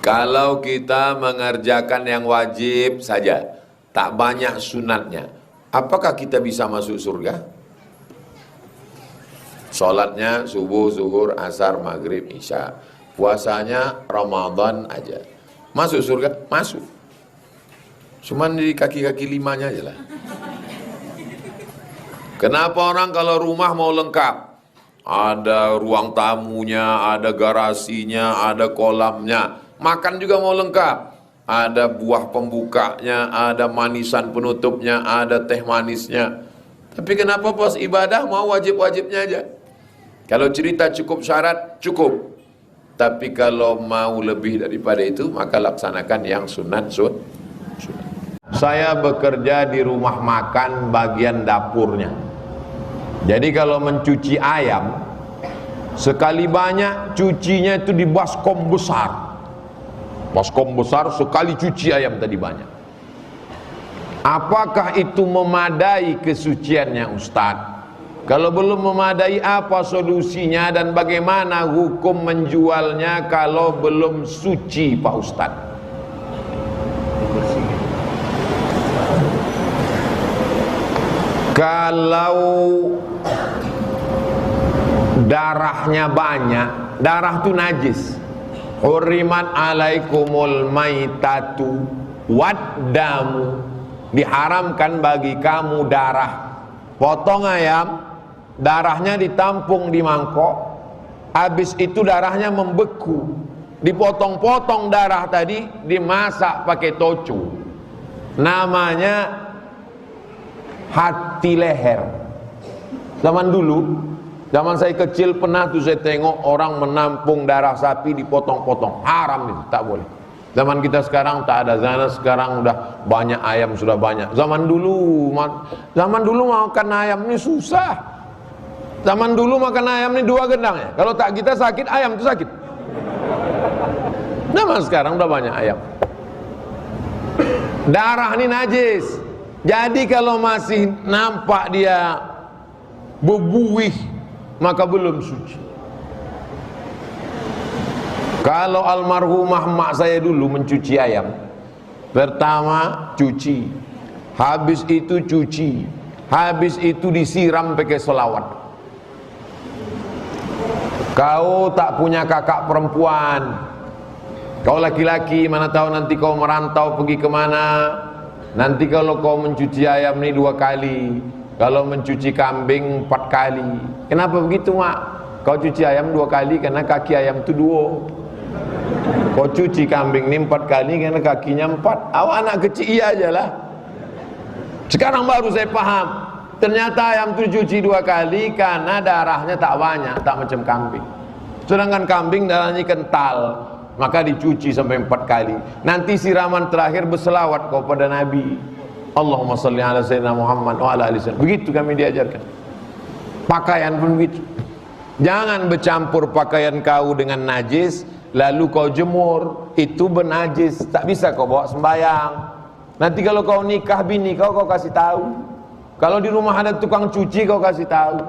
Kalau kita mengerjakan yang wajib saja, tak banyak sunatnya, apakah kita bisa masuk surga? Sholatnya subuh, zuhur, asar, maghrib, isya. Puasanya Ramadan aja. Masuk surga? Masuk. Cuman di kaki-kaki limanya aja lah. Kenapa orang kalau rumah mau lengkap? Ada ruang tamunya, ada garasinya, ada kolamnya. Makan juga mau lengkap. Ada buah pembukanya, ada manisan penutupnya, ada teh manisnya. Tapi kenapa pas ibadah mau wajib-wajibnya aja? Kalau cerita cukup syarat, cukup. Tapi kalau mau lebih daripada itu, maka laksanakan yang sunat. Saya bekerja di rumah makan bagian dapurnya. Jadi kalau mencuci ayam, sekali banyak cucinya itu di baskom besar. Baskom besar sekali cuci ayam tadi banyak. Apakah itu memadai kesuciannya Ustaz? Kalau belum memadai, apa solusinya dan bagaimana hukum menjualnya kalau belum suci Pak Ustaz? Kalau darahnya banyak, darah itu najis. Hurrimat alaikumul maitatu waddamu, diharamkan bagi kamu darah. Potong ayam, darahnya ditampung di mangkok, habis itu darahnya membeku, dipotong-potong darah tadi, dimasak pakai tocu, namanya hati leher. Zaman dulu, zaman saya kecil pernah tuh saya tengok orang menampung darah sapi dipotong-potong, haram itu, tak boleh. Zaman kita sekarang tak ada, sekarang udah banyak ayam, sudah banyak. Zaman dulu makan ayam ini susah. Zaman dulu makan ayam ini 2 gendang ya. Kalau tak kita sakit, ayam itu sakit. Zaman sekarang udah banyak ayam. Darah ini najis. Jadi kalau masih nampak dia berbuih, maka belum suci. Kalau almarhumah mak saya dulu mencuci ayam, pertama cuci, habis itu cuci, habis itu disiram pakai selawat. Kau tak punya kakak perempuan, kau laki-laki, mana tahu nanti kau merantau pergi kemana. Nanti kalau kau mencuci ayam ini 2 kali, kalau mencuci kambing 4 kali. Kenapa begitu mak? Kau cuci ayam 2 kali karena kaki ayam itu 2. Kau cuci kambing ini 4 kali karena kakinya 4. Awak anak kecil iya aja lah. Sekarang baru saya paham, ternyata ayam itu cuci 2 kali karena darahnya tak banyak, tak macam kambing. Sedangkan kambing darahnya kental, maka dicuci sampai 4 kali. Nanti siraman terakhir berselawat kepada Nabi. Allahumma salli ala sayyidina Muhammad wa ala ali sayyidina. Begitu kami diajarkan. Pakaian pun begitu. Jangan bercampur pakaian kau dengan najis, lalu kau jemur, itu bernajis, tak bisa kau bawa sembayang. Nanti kalau kau nikah bini kau kasih tahu. Kalau di rumah ada tukang cuci, kau kasih tahu.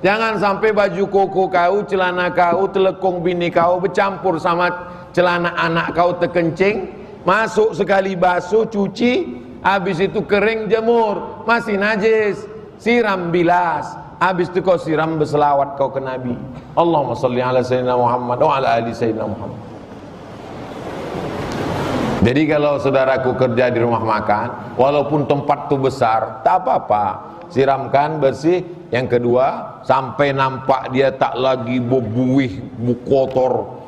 Jangan sampai baju koko kau, celana kau, telekung bini kau bercampur sama celana anak kau terkencing, masuk sekali basuh, cuci, habis itu kering jemur, masih najis, siram bilas, habis itu kau siram berselawat kau ke Nabi. Allahumma salli ala sayyidina Muhammad wa ala ali sayyidina Muhammad. Jadi kalau saudaraku kerja di rumah makan, walaupun tempat itu besar, tak apa-apa, siramkan bersih. Yang kedua, sampai nampak dia tak lagi berbuih, kotor.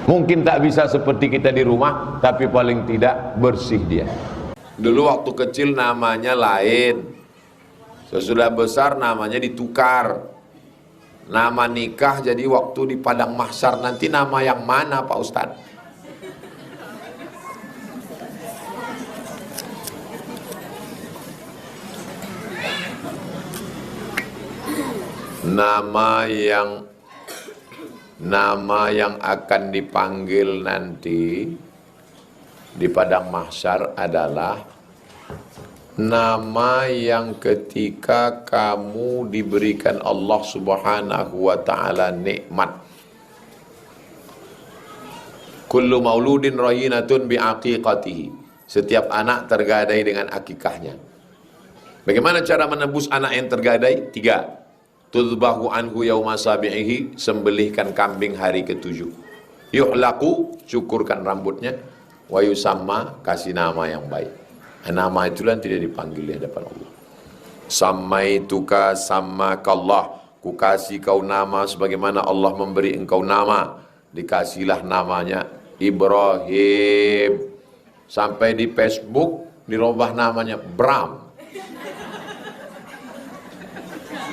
Mungkin tak bisa seperti kita di rumah, tapi paling tidak bersih dia. Dulu waktu kecil namanya lain, sesudah besar namanya ditukar. Nama nikah jadi waktu di padang mahsyar nanti nama yang mana Pak Ustadz? Nama yang akan dipanggil nanti di padang mahsyar adalah nama yang ketika kamu diberikan Allah Subhanahu wa ta'ala nikmat, Kullu mauludin rahinatun biaqiqatihi. Setiap anak tergadai dengan akikahnya. Bagaimana cara menebus anak yang tergadai? 3. Tudbahu anhu yauma sabi'ihi, sembelihkan kambing hari ke-7. Yuhlaqu, cukurkan rambutnya. Wa yusamma, kasih nama yang baik. Nama itulah tidak dipanggil di hadapan Allah. Sammaituka sammakallah, ku kasih kau nama sebagaimana Allah memberi engkau nama. Dikasihlah namanya Ibrahim. Sampai di Facebook dirubah namanya Bram,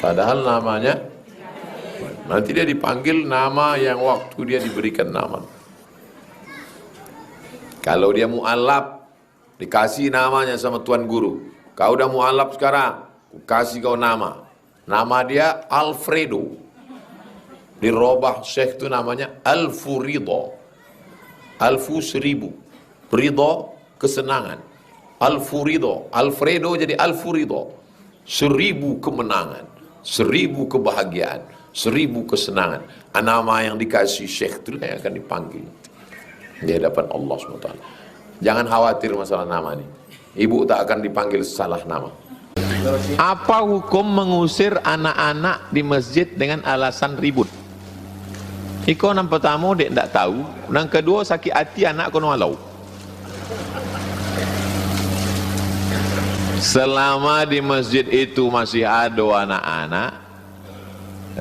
padahal namanya nanti dia dipanggil nama yang waktu dia diberikan nama. Kalau dia mu'alaf, dikasih namanya sama tuan guru. Kau udah mu'alaf sekarang, kasih kau nama dia Alfredo. Dirubah Syekh itu namanya Alfurido. Alfu 1000, Ridho kesenangan. Alfurido, Alfredo jadi Alfurido. 1000 kemenangan, 1000 kebahagiaan, 1000 kesenangan. Nama yang dikasih Syekh itu yang akan dipanggil di hadapan Allah SWT. Jangan khawatir masalah nama ini. Ibu tak akan dipanggil salah nama. Apa hukum mengusir anak-anak di masjid dengan alasan ribut? Iko yang pertama dia tak tahu, yang kedua sakit hati anak kono walau. Selama di masjid itu masih ada anak-anak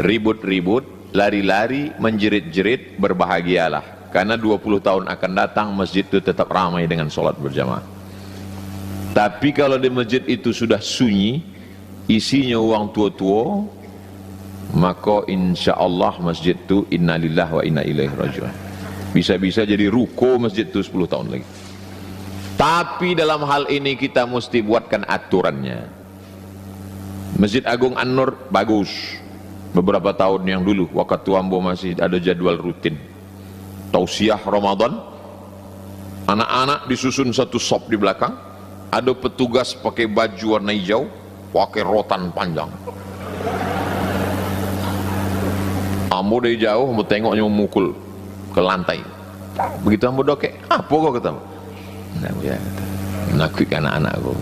ribut-ribut, lari-lari, menjerit-jerit, berbahagialah. Karena 20 tahun akan datang masjid itu tetap ramai dengan sholat berjamaah. Tapi kalau di masjid itu sudah sunyi, isinya orang tua-tua, maka insya Allah masjid itu innalillahi wa inna ilaihi raji'un. Bisa-bisa jadi ruko masjid itu 10 tahun lagi. Tapi dalam hal ini kita mesti buatkan aturannya. Masjid Agung An-Nur bagus. Beberapa tahun yang dulu, waktu Ambo masih ada jadwal rutin. Tausiah Ramadan, anak-anak disusun satu sop di belakang. Ada petugas pakai baju warna hijau, pakai rotan panjang. Ambo dari jauh, Ambo tengoknya memukul ke lantai. Begitu Ambo dokek, apa kau kata? Nah, ya, nakik anak-anak kau.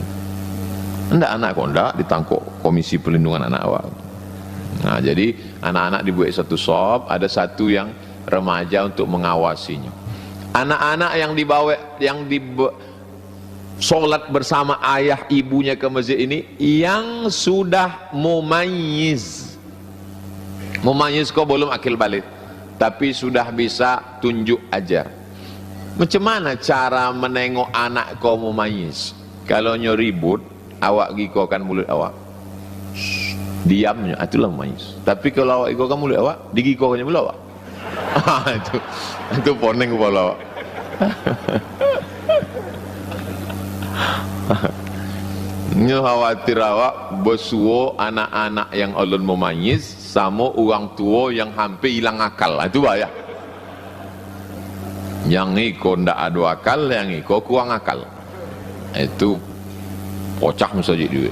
Enggak anak kau, enggak ditangkap Komisi Perlindungan Anak awak. Nah, jadi anak-anak dibuat satu sop, ada satu yang remaja untuk mengawasinya. Anak-anak yang dibawa, sholat bersama ayah ibunya ke masjid ini, yang sudah mumayyiz. Mumayyiz kau belum akil balik, tapi sudah bisa tunjuk ajar. Macam mana cara menengok anak kau mumayyiz? Kalau ribut, awak gigi kan mulut awak. Diamnya, itulah mumayyiz. Tapi kalau awak gigi kan mulut awak, digigi kau kan mulut awak. itu poning kepala awak. Ini khawatir awak bersuo anak-anak yang ulun mumayyiz sama orang tua yang hampir hilang akal. Itu bahaya. Yang iko ndak ada akal, yang iko kurang akal. Itu pocah saja dia.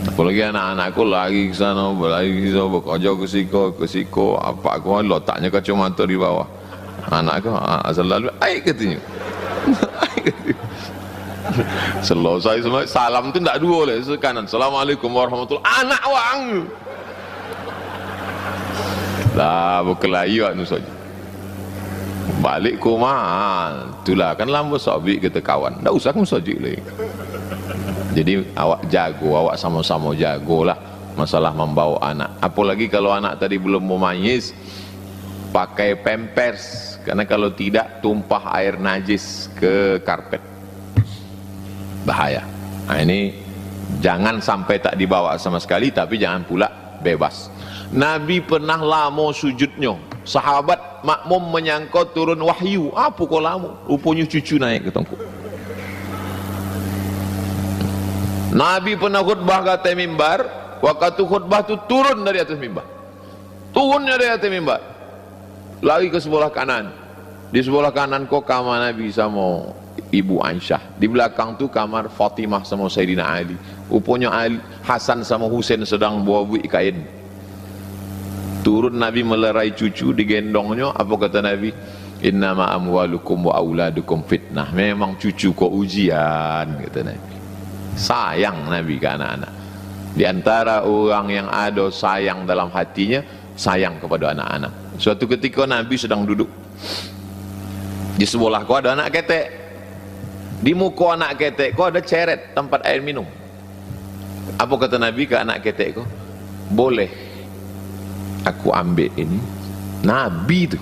Apalagi anak-anakku lagi ke sana, lagi ke sana, bekerja ke siko, apa aku letaknya kacamata di bawah. Anakku asal lalu, katanya. Selesai semua, salam tu tak dua oleh sekanan. Assalamualaikum warahmatullahi wabarakatuh. Anak wang. Lah berkelahi waktu saja. Balik ke rumah, itulah kan lama sabik kita kawan. Tak usah kamu saja lagi. Jadi awak jago, awak sama-sama jagolah masalah membawa anak. Apalagi kalau anak tadi belum mumayyiz, pakai pampers. Karena kalau tidak tumpah air najis ke karpet. Bahaya. Nah ini jangan sampai tak dibawa sama sekali, tapi jangan pula bebas. Nabi pernah lama sujudnya. Sahabat makmum menyangka turun wahyu. Apa kau lama? Rupanya cucu naik ke tengkuk. Nabi pernah khutbah ke atas mimbar. Waktu khutbah tu turun dari atas mimbar. Turunnya dari atas mimbar. Lari ke sebelah kanan. Di sebelah kanan kau kamar Nabi sama Ibu Aisyah. Di belakang tu kamar Fatimah sama Sayyidina Ali. Rupanya Hasan sama Husain sedang bawa buik kain. Turun Nabi melerai cucu, digendongnya. Apa kata Nabi? Innama amwalukum wa auladukum fitnah. Memang cucu kok ujian, kata Nabi. Sayang Nabi ke anak-anak. Di antara orang yang ada sayang dalam hatinya, sayang kepada anak-anak. Suatu ketika Nabi sedang duduk di sebelah kau ada anak ketek. Di muka anak ketek kau ada ceret tempat air minum. Apa kata Nabi ke anak ketek kau? Boleh aku ambil ini? Nabi tu.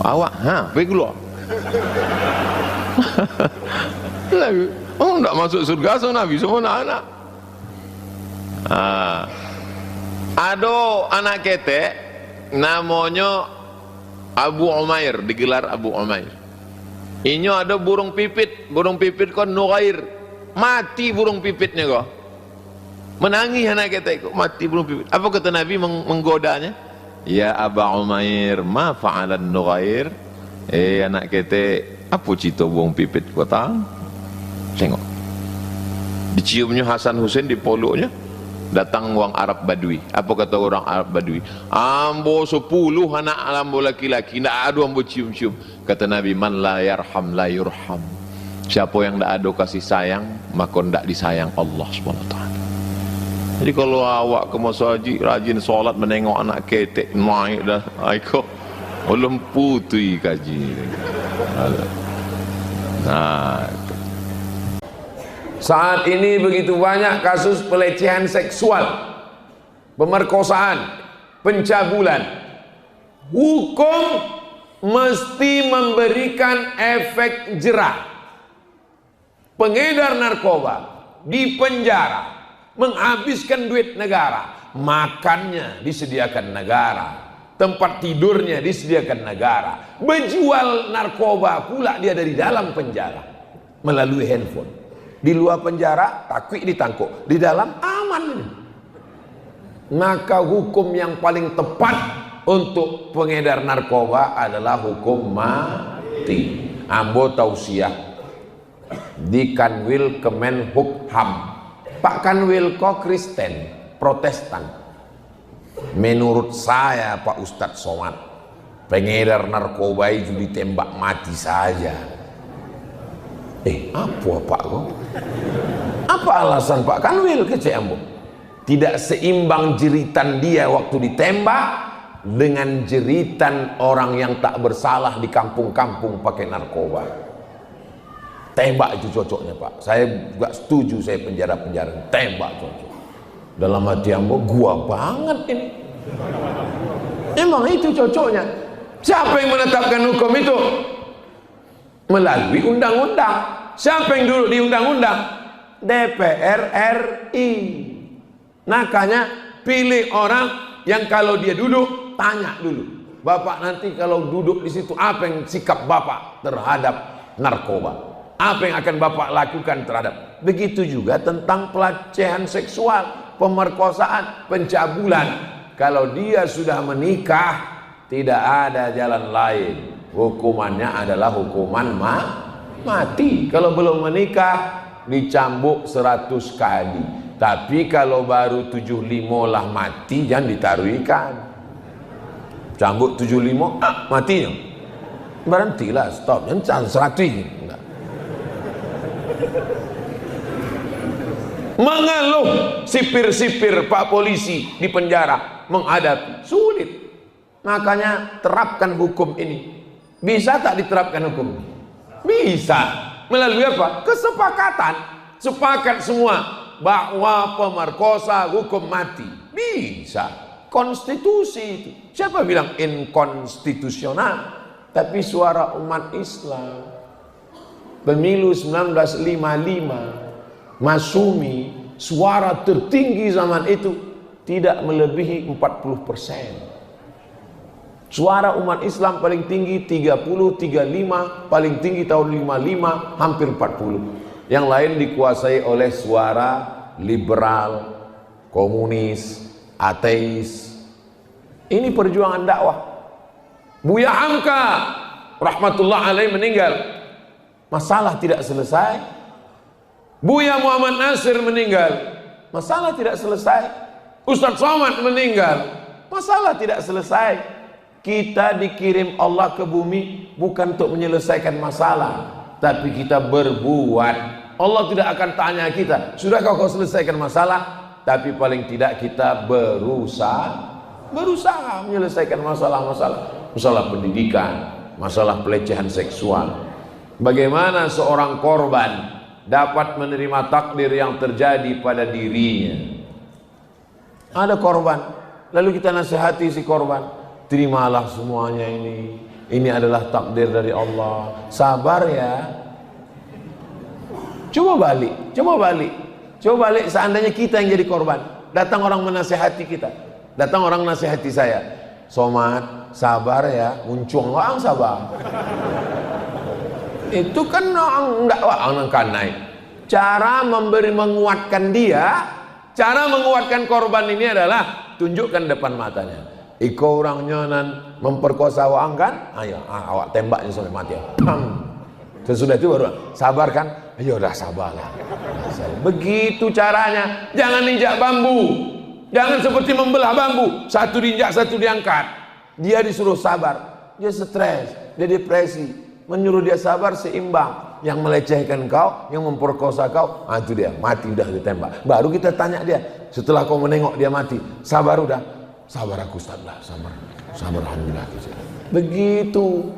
Awak, pergi keluar. Oh, tak masuk surga so Nabi semua anak-anak. Ada anak ketek namanya Abu Umair, digelar Abu Umair. Ini ada burung pipit kan Nughair. Mati burung pipitnya kok. Menangis anak ketek kok, mati burung pipit. Apa kata Nabi menggodanya? Ya Abu Umair, ma fa'alan Nughair. Anak ketek, apa cerita burung pipit kau tahu? Tengok. Diciumnya Hasan Hussein di poloknya. Datang orang Arab Badui. Apa kata orang Arab Badui? Ambo 10 anak ambo laki-laki, ndak ada ambo cium-cium. Kata Nabi, man la yarham la yurham. Siapa yang ndak ada kasih sayang, maka ndak disayang Allah SWT. Jadi kalau awak ke masjid rajin solat menengok anak ketek naik dah, aiko belum putih kaji. Nah, saat ini begitu banyak kasus pelecehan seksual, pemerkosaan, pencabulan. Hukum mesti memberikan efek jerah. Pengedar narkoba dipenjara, menghabiskan duit negara, makannya disediakan negara, tempat tidurnya disediakan negara, menjual narkoba pula dia dari dalam penjara melalui handphone. Di luar penjara takut ditangkap, di dalam aman. Maka hukum yang paling tepat untuk pengedar narkoba adalah hukum mati. Ambo tausiah di Kanwil Kemenhukham. Pak Kanwil kok Kristen, Protestan. Menurut saya Pak Ustadz Somad, pengedar narkoba itu ditembak mati saja. Apa Pak kok? Apa alasan Pak Kanwil ke Ambo? Tidak seimbang jeritan dia waktu ditembak dengan jeritan orang yang tak bersalah di kampung-kampung pakai narkoba. Tembak itu cocoknya Pak. Saya juga setuju, saya penjara-penjara tembak cocok. Dalam hati Ambo, gua banget ini. Emang itu cocoknya. Siapa yang menetapkan hukum itu? Melalui undang-undang. Siapa yang duduk di undang-undang? DPR RI. Makanya pilih orang yang kalau dia duduk tanya dulu, Bapak nanti kalau duduk di situ apa yang sikap Bapak terhadap narkoba? Apa yang akan Bapak lakukan terhadap? Begitu juga tentang pelecehan seksual, pemerkosaan, pencabulan. Kalau dia sudah menikah, tidak ada jalan lain. Hukumannya adalah hukuman mati. Kalau belum menikah dicambuk 100 kali. Tapi kalau baru 75 lah mati, jangan ditaruh ikan. Cambuk 75 matinya. Berhentilah, stop. Jangan 100. Mengeluh sipir-sipir Pak polisi di penjara menghadapi sulit. Makanya terapkan hukum ini. Bisa tak diterapkan hukum ini? Bisa. Melalui apa? Kesepakatan. Sepakat semua bahwa pemerkosa hukum mati. Bisa. Konstitusi itu. Siapa bilang inkonstitusional? Tapi suara umat Islam. Pemilu 1955, Masumi, suara tertinggi zaman itu tidak melebihi 40%. Suara umat Islam paling tinggi 30, 35, paling tinggi tahun 55, hampir 40. Yang lain dikuasai oleh suara liberal, komunis, ateis. Ini perjuangan dakwah. Buya Hamka rahmatullah alaih meninggal, masalah tidak selesai. Buya Muhammad Nasir meninggal, masalah tidak selesai. Ustadz Somad meninggal, masalah tidak selesai. Kita dikirim Allah ke bumi bukan untuk menyelesaikan masalah, tapi kita berbuat. Allah tidak akan tanya kita, sudahkah kau selesaikan masalah? Tapi paling tidak kita berusaha menyelesaikan masalah-masalah, masalah pendidikan, masalah pelecehan seksual. Bagaimana seorang korban dapat menerima takdir yang terjadi pada dirinya? Ada korban, lalu kita nasihati si korban, terimalah semuanya ini adalah takdir dari Allah, sabar ya. Coba balik seandainya kita yang jadi korban, datang orang menasihati kita, datang orang nasihati saya, Somad sabar ya, muncung orang sabar. Itu kan orang kanai. Cara menguatkan dia, cara menguatkan korban ini adalah tunjukkan depan matanya. Iko orangnya nan memperkosa orang kan? Ayo, awak tembaknya sampai mati. Sesudah itu baru sabar kan? Ayo udah sabarlah. Begitu caranya. Jangan injak bambu. Jangan seperti membelah bambu. Satu diinjak, satu diangkat. Dia disuruh sabar. Dia stres, dia depresi. Menyuruh dia sabar seimbang. Yang melecehkan kau, yang memperkosa kau, itu dia mati, udah ditembak. Baru kita tanya dia, setelah kau menengok dia mati, sabar udah? Sabar aku Ustaz lah, sabar alhamdulillah. Begitu.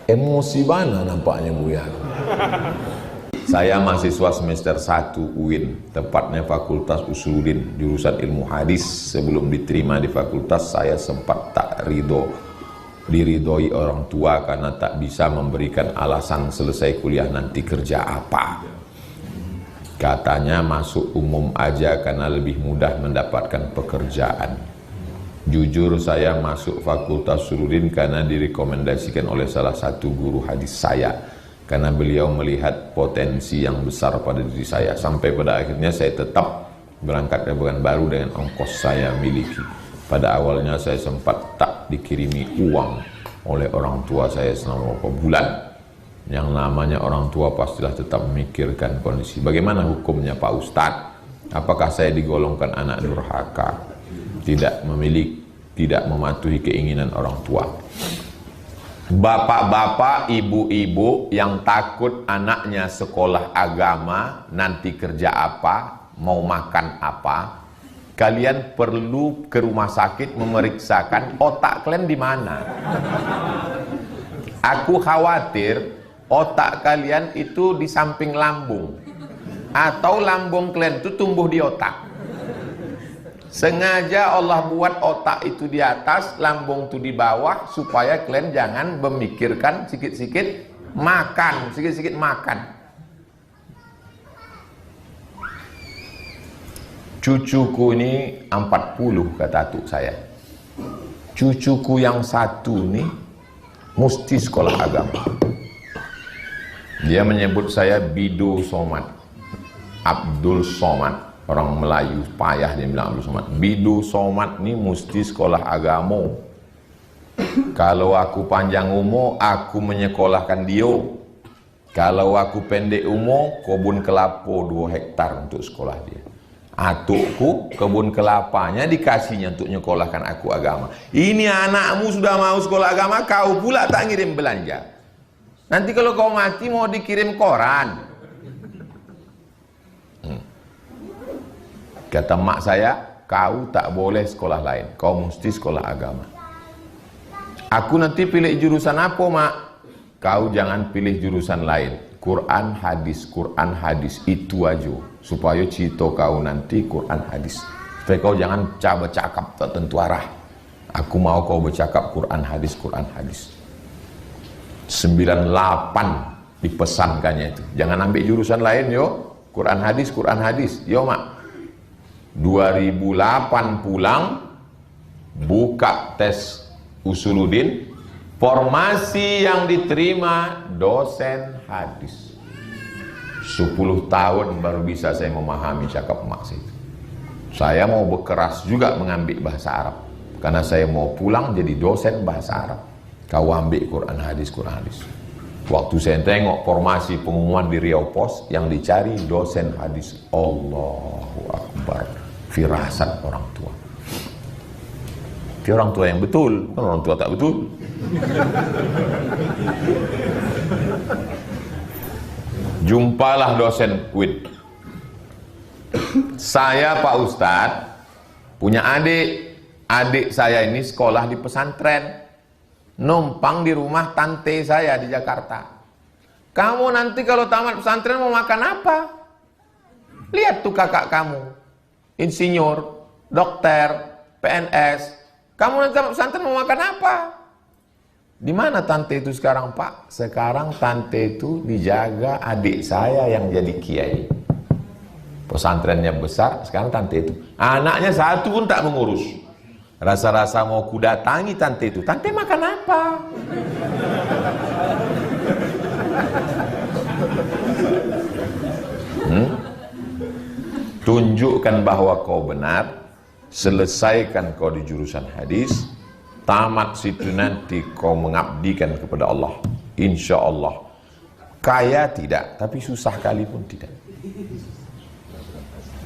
Emosi mana nampaknya Buya. Saya mahasiswa semester 1 UIN, tepatnya Fakultas Usuluddin, jurusan ilmu hadis. Sebelum diterima di fakultas, saya sempat tak diridhoi orang tua karena tak bisa memberikan alasan selesai kuliah nanti kerja apa. Katanya masuk umum aja karena lebih mudah mendapatkan pekerjaan. Jujur saya masuk Fakultas Usuluddin karena direkomendasikan oleh salah satu guru hadis saya, karena beliau melihat potensi yang besar pada diri saya. Sampai pada akhirnya saya tetap berangkat ke Pekanbaru dengan ongkos saya miliki. Pada awalnya saya sempat tak dikirimi uang oleh orang tua saya selama beberapa bulan. Yang namanya orang tua pastilah tetap memikirkan kondisi. Bagaimana hukumnya Pak Ustadz? Apakah saya digolongkan anak durhaka? Tidak mematuhi keinginan orang tua. Bapak-bapak, ibu-ibu yang takut anaknya sekolah agama, nanti kerja apa, mau makan apa, kalian perlu ke rumah sakit memeriksakan otak kalian di mana. Aku khawatir otak kalian itu di samping lambung, atau lambung kalian itu tumbuh di otak. Sengaja Allah buat otak itu di atas, lambung itu di bawah, supaya kalian jangan memikirkan sikit-sikit makan, sikit-sikit makan. Cucuku ini 40 kata atuk saya. Cucuku yang satu ini mesti sekolah agama. Dia menyebut saya Bidu Somad, Abdul Somad. Orang Melayu payah dia bilang Abdul Somad. Bidu Somad ini mesti sekolah agama. Kalau aku panjang umur, aku menyekolahkan dia. Kalau aku pendek umur, kebun kelapa 2 hektar untuk sekolah dia. Atukku kebun kelapanya dikasihnya untuk nyekolahkan aku agama. Ini anakmu sudah mau sekolah agama, kau pula tak ngirim belanja. Nanti kalau kau mati mau dikirim koran. Kata mak saya, kau tak boleh sekolah lain, kau mesti sekolah agama. Aku nanti pilih jurusan apa mak? Kau jangan pilih jurusan lain. Quran hadis itu aja, supaya cito kau nanti Quran hadis. Supaya kau jangan bercakap tak tentu arah. Aku mau kau bercakap Quran hadis 98 dipesankannya itu. Jangan ambil jurusan lain yo. Quran hadis yo mak. 2008 pulang, buka tes Usuluddin, formasi yang diterima dosen hadis. 10 tahun baru bisa saya memahami cakap mak saya. Saya mau berkeras juga mengambil bahasa Arab, karena saya mau pulang jadi dosen bahasa Arab. Kau ambil Quran hadis. Waktu saya tengok formasi pengumuman di Riau Pos, yang dicari dosen hadis. Allahu Akbar, firasat orang tua. Dia orang tua yang betul, bukan orang tua tak betul. Jumpalah dosen UIN. Saya Pak Ustadz punya adik saya ini sekolah di pesantren, numpang di rumah tante saya di Jakarta. Kamu nanti kalau tamat pesantren mau makan apa? Lihat tuh kakak kamu, insinyur, dokter, PNS. Kamu nanti tamat pesantren mau makan apa? Di mana tante itu sekarang, Pak? Sekarang tante itu dijaga adik saya yang jadi kiai. Pesantrennya besar, sekarang tante itu. Anaknya satu pun tak mengurus. Rasa-rasa mau kudatangi tante itu. Tante makan apa? Tunjukkan bahwa kau benar, selesaikan kau di jurusan hadis, tamat situ nanti kau mengabdikan kepada Allah. Insya Allah. Kaya tidak, tapi susah kali pun tidak.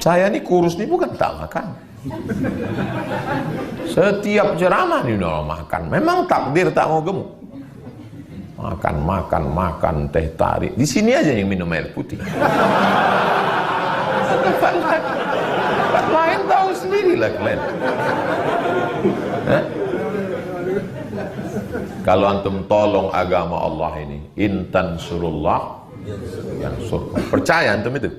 Saya ini kurus ini bukan tak makan. Setiap ceramah ini udah makan. Memang takdir tak mau gemuk. Makan teh tarik. Di sini aja yang minum air putih. Tempat lain tahu sendirilah kalian. Kalau antum tolong agama Allah ini, intan surullah yang surga. Percaya antum itu?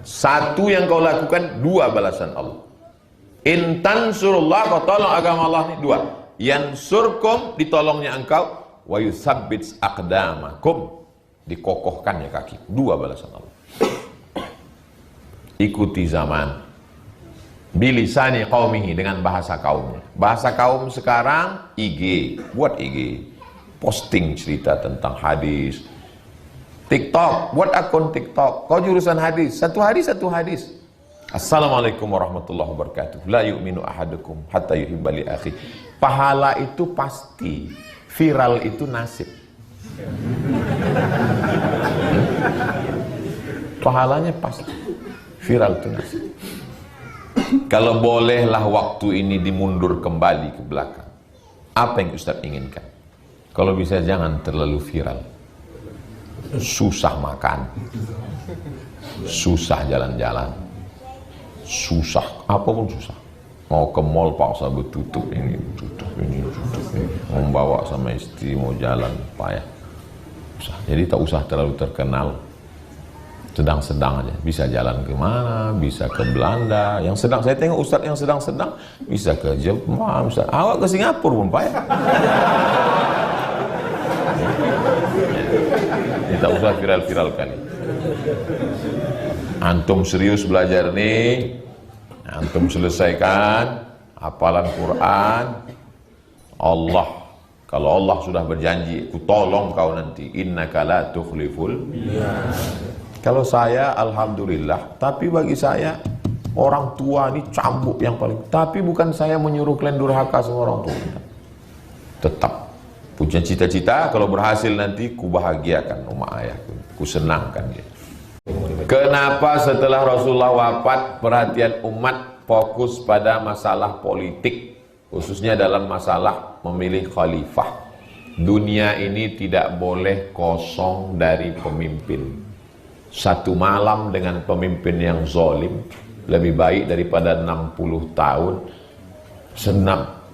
Satu yang kau lakukan, dua balasan Allah. Intan surullah, kau tolong agama Allah ini, dua. Yang surkum, ditolongnya engkau. Wa yuthabbits aqdamakum, dikokohkannya kaki. Dua balasan Allah. Ikuti zaman bilisani qaumihi, dengan bahasa kaumnya. Bahasa kaum sekarang IG, buat IG, posting cerita tentang hadis. TikTok, buat akun TikTok. Kau jurusan hadis, satu hadis. Assalamualaikum warahmatullahi wabarakatuh. La yu'minu ahadukum hatta yuhibba li akhi. Pahala itu pasti, viral itu nasib. Pahalanya pasti, viral itu nasib. Kalau bolehlah waktu ini dimundur kembali ke belakang, apa yang Ustaz inginkan? Kalau bisa jangan terlalu viral. Susah makan, susah jalan-jalan, susah, apapun susah. Mau ke mall paksa tutup ini, membawa sama istri mau jalan payah. Jadi tak usah terlalu terkenal, sedang-sedang aja. Bisa jalan ke mana, bisa ke Belanda. Yang sedang, saya tengok Ustadz yang sedang-sedang bisa ke Jepang, bisa. Awak ke Singapura pun payah. Tak usah viral-viral kali. Antum serius belajar nih, antum selesaikan hafalan Quran. Allah, kalau Allah sudah berjanji, ku tolong kau nanti. Innaka la tukhliful. Kalau saya alhamdulillah, tapi bagi saya orang tua ini cambuk yang paling. Tapi bukan saya menyuruh kalian durhaka sama orang tua. Tetap punya cita-cita, kalau berhasil nanti ku bahagiakan rumah ayahku, ku senangkan dia. Kenapa setelah Rasulullah wafat perhatian umat fokus pada masalah politik, khususnya dalam masalah memilih khalifah? Dunia ini tidak boleh kosong dari pemimpin. Satu malam dengan pemimpin yang zalim lebih baik daripada 60 tahun.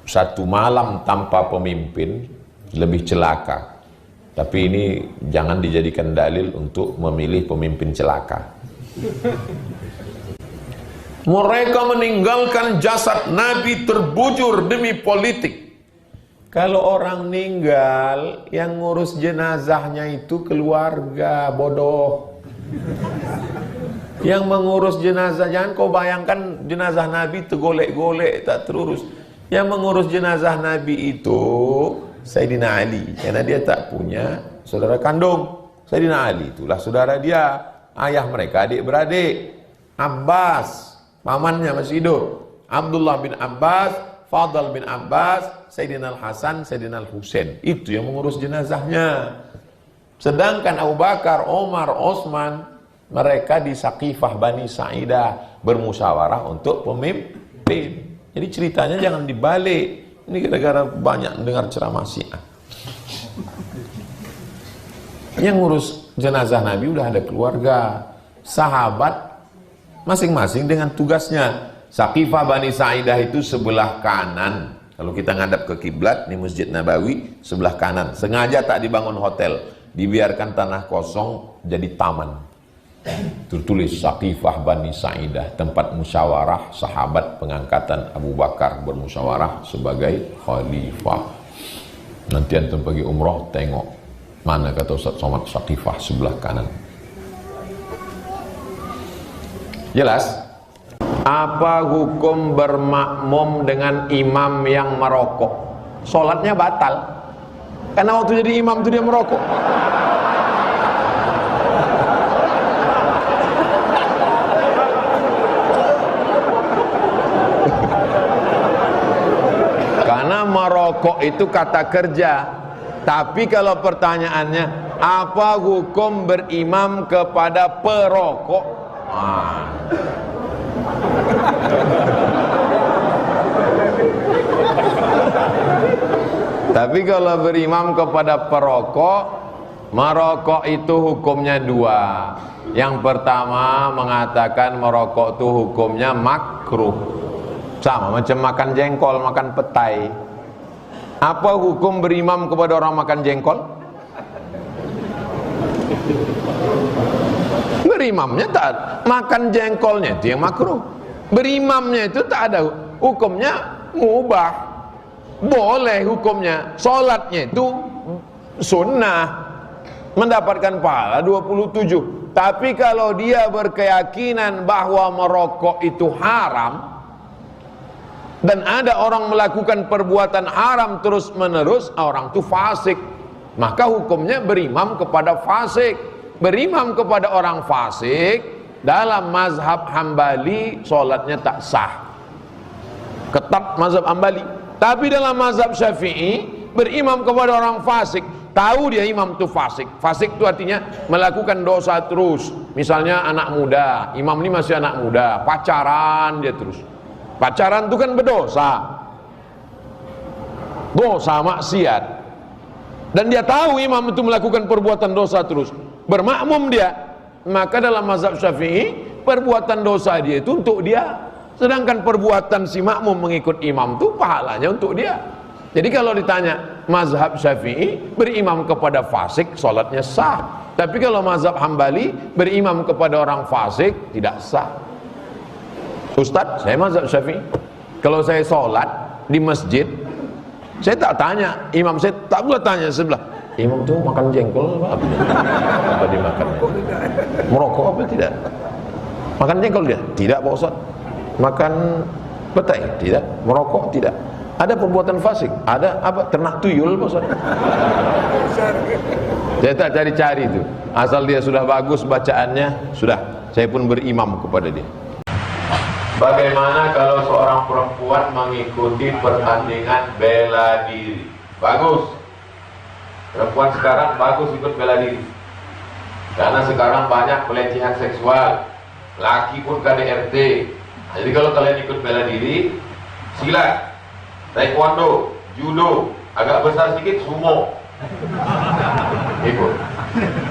Satu malam tanpa pemimpin lebih celaka. Tapi ini jangan dijadikan dalil untuk memilih pemimpin celaka. Mereka meninggalkan jasad Nabi terbujur demi politik. Kalau orang meninggal, yang ngurus jenazahnya itu keluarga, bodoh. Yang mengurus jenazah, jangan kau bayangkan jenazah Nabi tergolek-golek, tak terurus. Yang mengurus jenazah Nabi itu Sayyidina Ali, karena dia tak punya saudara kandung. Sayyidina Ali itulah saudara dia, ayah mereka adik-beradik. Abbas, pamannya masih hidup. Abdullah bin Abbas, Fadl bin Abbas, Sayyidina Al-Hasan, Sayyidina Al-Husain. Itu yang mengurus jenazahnya. Sedangkan Abu Bakar, Omar, Osman, mereka di Saqifah Bani Sa'idah bermusyawarah untuk pemimpin. Jadi ceritanya jangan dibalik. Ini gara-gara banyak dengar ceramah Syiah. Yang ngurus jenazah Nabi udah ada keluarga, sahabat, masing-masing dengan tugasnya. Saqifah Bani Sa'idah itu sebelah kanan. Kalau kita ngadap ke kiblat, di Masjid Nabawi, sebelah kanan. Sengaja tak dibangun hotel, dibiarkan tanah kosong jadi taman. Tertulis Saqifah Bani Sa'idah, tempat musyawarah sahabat pengangkatan Abu Bakar bermusyawarah sebagai khalifah. Nanti antum pergi umroh, tengok mana kata Ustaz Somad Saqifah sebelah kanan. Jelas? Apa hukum bermakmum dengan imam yang merokok? Sholatnya batal. Karena waktu jadi imam itu dia merokok. Karena merokok itu kata kerja. Tapi kalau pertanyaannya, apa hukum berimam kepada perokok? Tapi kalau berimam kepada perokok, merokok itu hukumnya dua. Yang pertama mengatakan merokok itu hukumnya makruh, sama macam makan jengkol, makan petai. Apa hukum berimam kepada orang makan jengkol? Berimamnya tak ada. Makan jengkolnya itu yang makruh. Berimamnya itu tak ada. Hukumnya mubah, boleh hukumnya. Sholatnya itu sunnah, mendapatkan pahala 27. Tapi kalau dia berkeyakinan bahwa merokok itu haram, dan ada orang melakukan perbuatan haram terus menerus, orang itu fasik, maka hukumnya berimam kepada fasik. Berimam kepada orang fasik dalam mazhab Hambali sholatnya tak sah, ketat mazhab Hambali. Tapi dalam mazhab Syafi'i, berimam kepada orang fasik, tahu dia imam itu fasik. Fasik itu artinya melakukan dosa terus. Misalnya anak muda, imam ini masih anak muda, pacaran dia terus. Pacaran itu kan berdosa, dosa maksiat, dan dia tahu imam itu melakukan perbuatan dosa terus, bermakmum dia, maka dalam mazhab Syafi'i perbuatan dosa dia itu untuk dia, sedangkan perbuatan si makmum mengikut imam itu pahalanya untuk dia. Jadi kalau ditanya mazhab Syafi'i, berimam kepada fasik sholatnya sah. Tapi kalau mazhab Hambali, berimam kepada orang fasik tidak sah. Ustadz, saya mazhab Syafi'i, kalau saya sholat di masjid, saya tak tanya imam, saya tak boleh tanya sebelah, imam tuh makan jengkol apa dimakannya, merokok apa tidak, makan jengkol dia tidak Pak Ustadz, makan petai tidak, merokok tidak, ada perbuatan fasik, ada apa, ternak tuyul Pak Ustadz. Saya tak cari-cari itu, asal dia sudah bagus bacaannya, sudah, saya pun berimam kepada dia. Bagaimana kalau seorang perempuan mengikuti pertandingan bela diri? Bagus. Perempuan sekarang bagus ikut bela diri. Karena sekarang banyak pelecehan seksual. Laki pun KDRT. Nah, jadi kalau kalian ikut bela diri, silat, taekwondo, judo, agak besar sedikit sumo. Ikut.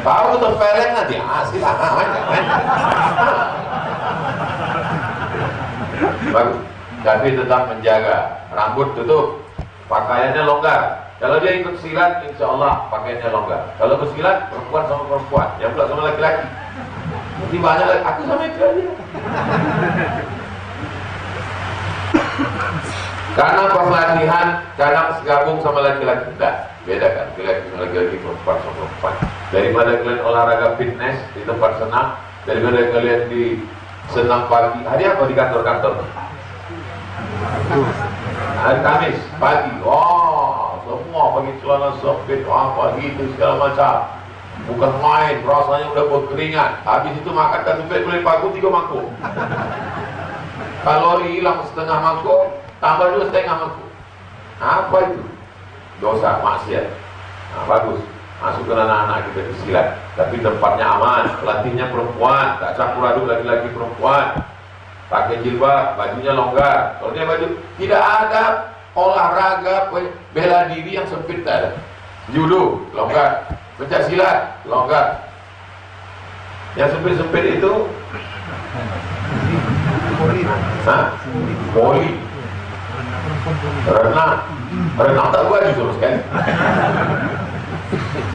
Tahu tuh pereng nanti, silakan. Bagus. Tapi tetap menjaga rambut tutup, pakaiannya longgar. Kalau dia ikut silat, insya Allah pakaiannya longgar. Kalau bersilat, perempuan sama perempuan, yang pula sama laki-laki. Nanti banyak lagi, aku sama itu aja. Karena pas latihan, kadang gabung sama laki-laki. Tidak, beda kan, laki-laki sama laki-laki, perempuan sama perempuan. Daripada kalian olahraga fitness di tempat senam, daripada kalian di senam pagi, hari apa di kantor-kantor? Hari Kamis pagi, semua pakai celana sempit, pagi itu segala macam, bukan main, rasanya udah berkeringat. Habis itu makan satu plate boleh paku 3 mangkuk, kalori hilang setengah mangkuk, tambah 2 setengah mangkuk. Apa itu? Dosa, maksiat. Nah, bagus. Masukkan anak-anak kita ke silat, tapi tempatnya aman, pelatihnya perempuan, tak campur aduk laki-laki perempuan. pakai jilbab, bajunya longgar. Kalau dia baju tidak ada olahraga bela diri yang sempit, tak ada. Judo longgar, pencak silat longgar. Yang sempit-sempit itu poli, renang tak baju terus kan.